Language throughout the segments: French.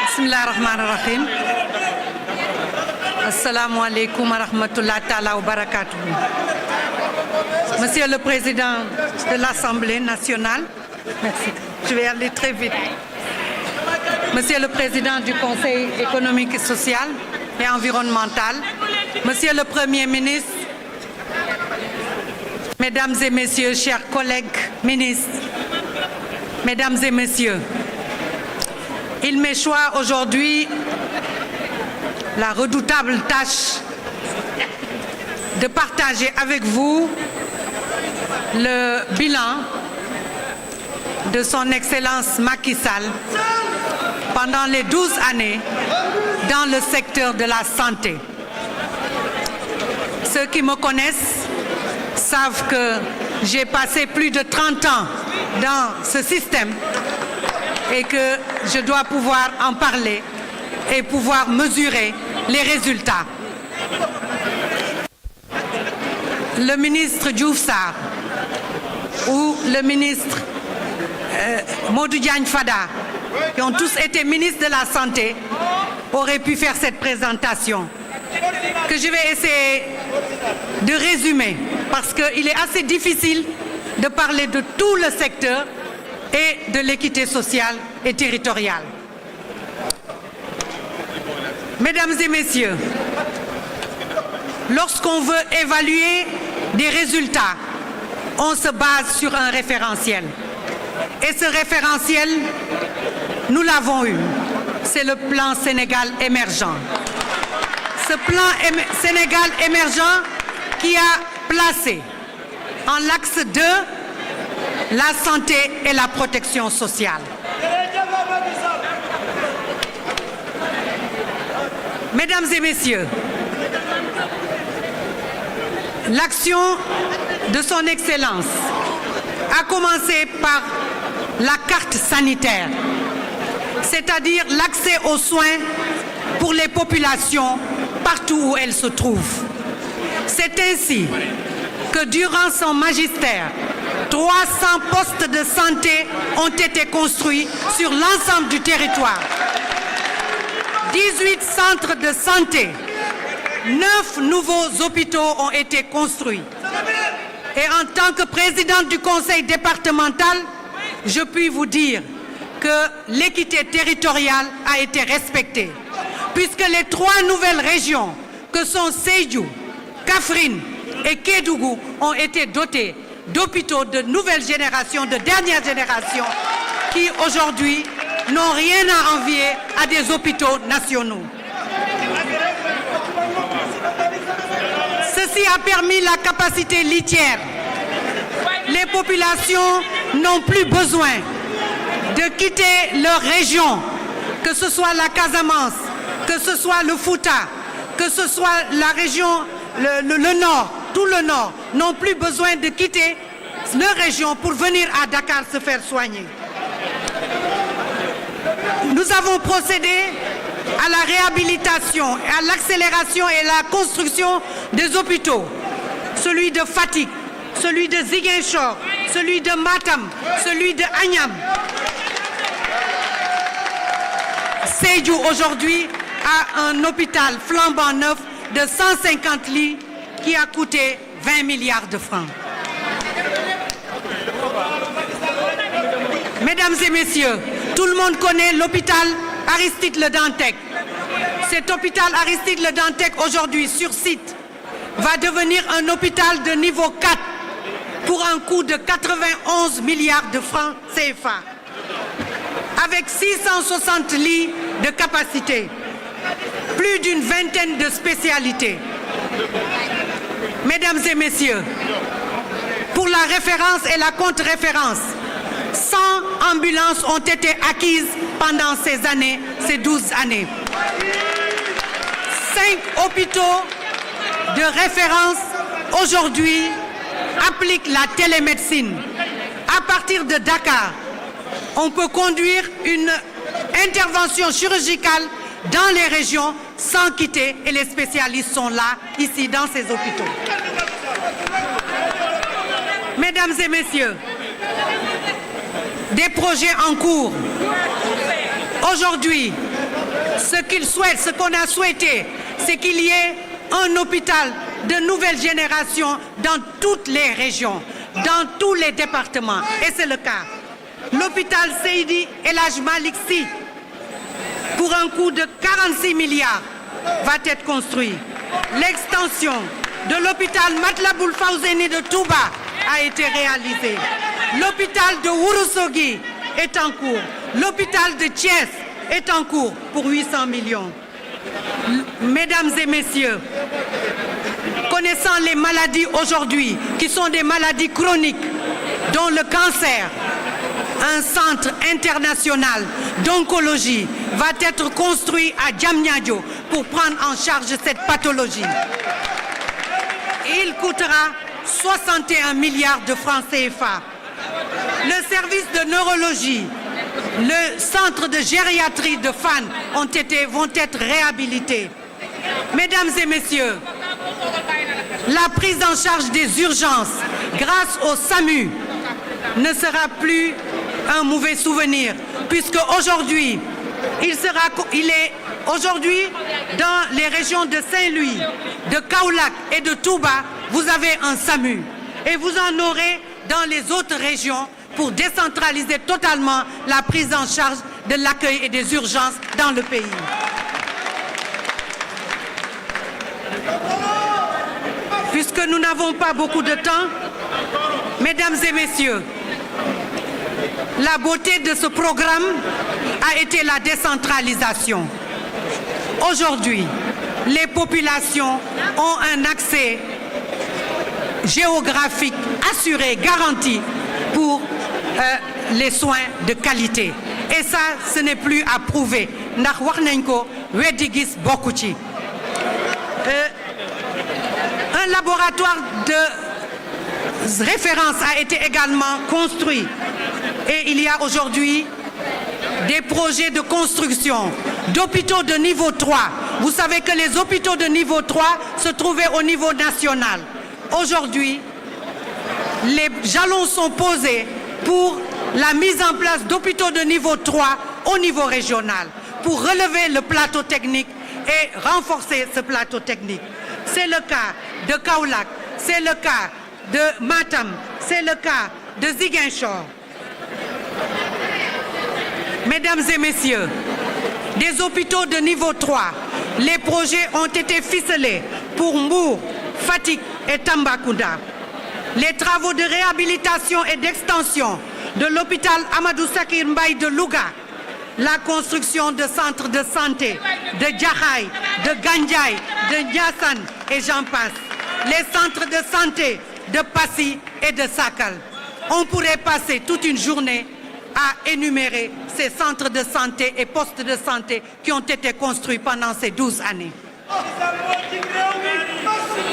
Bismillahirrahmanirrahim. Assalamu alaikum wa rahmatullahi ta'ala wa barakatuh. Monsieur le Président de l'Assemblée nationale, merci. Je vais aller très vite. Monsieur le Président du Conseil économique et social et environnemental, Monsieur le Premier ministre, Mesdames et Messieurs, chers collègues ministres, Mesdames et Messieurs, il m'échoit aujourd'hui la redoutable tâche de partager avec vous le bilan de son Excellence Macky Sall pendant les 12 années dans le secteur de la santé. Ceux qui me connaissent savent que j'ai passé plus de 30 ans dans ce système et que je dois pouvoir en parler et pouvoir mesurer les résultats. Le ministre Diouf Sarr ou le ministre Modou Diagne Fada, qui ont tous été ministres de la Santé, auraient pu faire cette présentation que je vais essayer de résumer parce qu'il est assez difficile de parler de tout le secteur et de l'équité sociale et territoriale. Mesdames et Messieurs, lorsqu'on veut évaluer des résultats, on se base sur un référentiel. Et ce référentiel, nous l'avons eu. C'est le plan Sénégal émergent. Ce plan Sénégal émergent qui a placé en l'axe 2 la santé et la protection sociale. Mesdames et Messieurs, l'action de son Excellence a commencé par la carte sanitaire, c'est-à-dire l'accès aux soins pour les populations partout où elles se trouvent. C'est ainsi que durant son magistère, 300 postes de santé ont été construits sur l'ensemble du territoire. 18 centres de santé, 9 nouveaux hôpitaux ont été construits. Et en tant que présidente du conseil départemental, je puis vous dire que l'équité territoriale a été respectée, puisque les 3 nouvelles régions que sont Sédhiou, Kaffrine et Kédougou ont été dotées d'hôpitaux de nouvelle génération, de dernière génération, qui aujourd'hui n'ont rien à envier à des hôpitaux nationaux. Ceci a permis la capacité litière. Les populations n'ont plus besoin de quitter leur région, que ce soit la Casamance, que ce soit le Fouta, que ce soit la région, le Nord, tout le Nord, n'ont plus besoin de quitter leur région pour venir à Dakar se faire soigner. Nous avons procédé à la réhabilitation, à l'accélération et à la construction des hôpitaux. Celui de Fatick, celui de Ziguinchor, celui de Matam, celui de Agnam. Sédhiou aujourd'hui a un hôpital flambant neuf de 150 lits qui a coûté 20 milliards de francs. Mesdames et messieurs, tout le monde connaît l'hôpital Aristide Le Dantec. Cet hôpital Aristide Le Dantec aujourd'hui sur site va devenir un hôpital de niveau 4 pour un coût de 91 milliards de francs CFA, avec 660 lits de capacité, plus d'une vingtaine de spécialités. Mesdames et messieurs, pour la référence et la contre-référence, 100 ambulances ont été acquises pendant ces années, ces 12 années. 5 hôpitaux de référence aujourd'hui appliquent la télémédecine. À partir de Dakar, on peut conduire une intervention chirurgicale dans les régions sans quitter, et les spécialistes sont là, ici, dans ces hôpitaux. Mesdames et messieurs, des projets en cours. Aujourd'hui, ce qu'ils souhaitent, ce qu'on a souhaité, c'est qu'il y ait un hôpital de nouvelle génération dans toutes les régions, dans tous les départements. Et c'est le cas. L'hôpital Seydi El Hadji Malick Sy, pour un coût de 46 milliards, va être construit. L'extension de l'hôpital Matlaboul Fawzeyni de Touba a été réalisée. L'hôpital de Ourossogui est en cours. L'hôpital de Thiès est en cours pour 800 millions. Mesdames et messieurs, connaissant les maladies aujourd'hui, qui sont des maladies chroniques, dont le cancer, un centre international d'oncologie va être construit à Diamniadio pour prendre en charge cette pathologie. Il coûtera 61 milliards de francs CFA. Le service de neurologie, le centre de gériatrie de Fann vont être réhabilités. Mesdames et messieurs, la prise en charge des urgences grâce au SAMU ne sera plus un mauvais souvenir, puisque aujourd'hui, il est aujourd'hui dans les régions de Saint-Louis, de Kaolack et de Touba, vous avez un SAMU. Et vous en aurez dans les autres régions pour décentraliser totalement la prise en charge de l'accueil et des urgences dans le pays. Puisque nous n'avons pas beaucoup de temps, mesdames et messieurs, la beauté de ce programme a été la décentralisation. Aujourd'hui, les populations ont un accès géographique assuré, garanti pour les soins de qualité. Et ça, ce n'est plus à prouver. Ndax wax nañ ko weddi gis bokku ci. Un laboratoire de référence a été également construit. Et il y a aujourd'hui des projets de construction d'hôpitaux de niveau 3. Vous savez que les hôpitaux de niveau 3 se trouvaient au niveau national. Aujourd'hui, les jalons sont posés pour la mise en place d'hôpitaux de niveau 3 au niveau régional, pour relever le plateau technique et renforcer ce plateau technique. C'est le cas de Kaolack, c'est le cas de Matam, c'est le cas de Ziguinchor. Mesdames et messieurs, des hôpitaux de niveau 3, les projets ont été ficelés pour Mbour, Fatick et Tambacounda. Les travaux de réhabilitation et d'extension de l'hôpital Amadou Sakir Mbaye de Louga, la construction de centres de santé de Jaxaay, de Gandiaye, de Ndiassane et j'en passe. Les centres de santé de Passy et de Sakal. On pourrait passer toute une journée à énumérer ces centres de santé et postes de santé qui ont été construits pendant ces 12 années.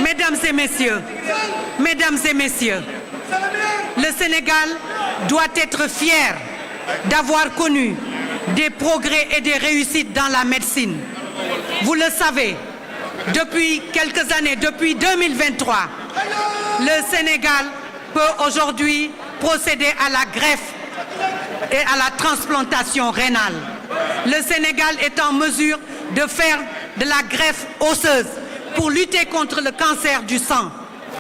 Mesdames et messieurs, le Sénégal doit être fier d'avoir connu des progrès et des réussites dans la médecine. Vous le savez, depuis quelques années, depuis 2023, le Sénégal peut aujourd'hui procéder à la greffe et à la transplantation rénale. Le Sénégal est en mesure de faire de la greffe osseuse pour lutter contre le cancer du sang.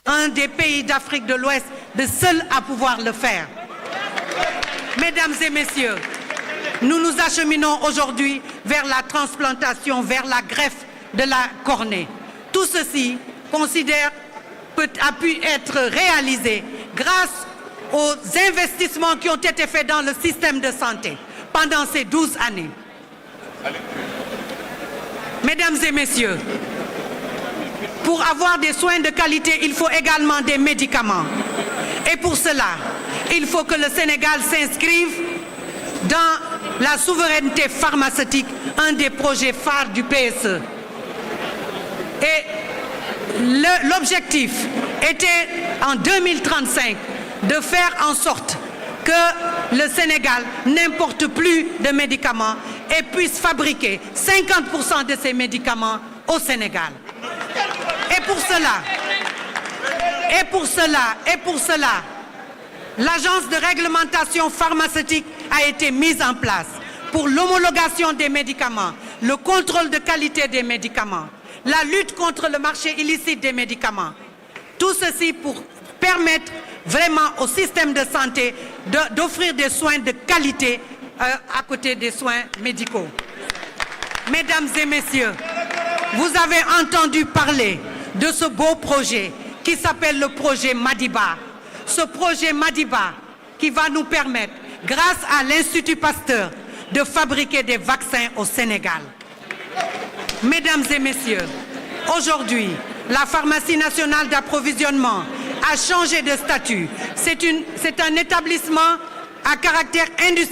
Un des pays d'Afrique de l'Ouest, le seul à pouvoir le faire. Mesdames et messieurs, nous nous acheminons aujourd'hui vers la transplantation, vers la greffe de la cornée. Tout ceci, a pu être réalisé grâce aux investissements qui ont été faits dans le système de santé pendant ces 12 années. Mesdames et messieurs, pour avoir des soins de qualité, il faut également des médicaments. Et pour cela, il faut que le Sénégal s'inscrive dans la souveraineté pharmaceutique, un des projets phares du PSE. Et l'objectif était en 2035 de faire en sorte que le Sénégal n'importe plus de médicaments et puisse fabriquer 50% de ces médicaments au Sénégal. Et pour cela, l'agence de réglementation pharmaceutique a été mise en place pour l'homologation des médicaments, le contrôle de qualité des médicaments, la lutte contre le marché illicite des médicaments. Tout ceci pour permettre vraiment au système de santé d'offrir des soins de qualité à côté des soins médicaux. Mesdames et messieurs, vous avez entendu parler de ce beau projet qui s'appelle le projet Madiba. Ce projet Madiba qui va nous permettre, grâce à l'Institut Pasteur, de fabriquer des vaccins au Sénégal. Mesdames et messieurs, aujourd'hui, la pharmacie nationale d'approvisionnement a changé de statut. C'est un établissement à caractère industriel.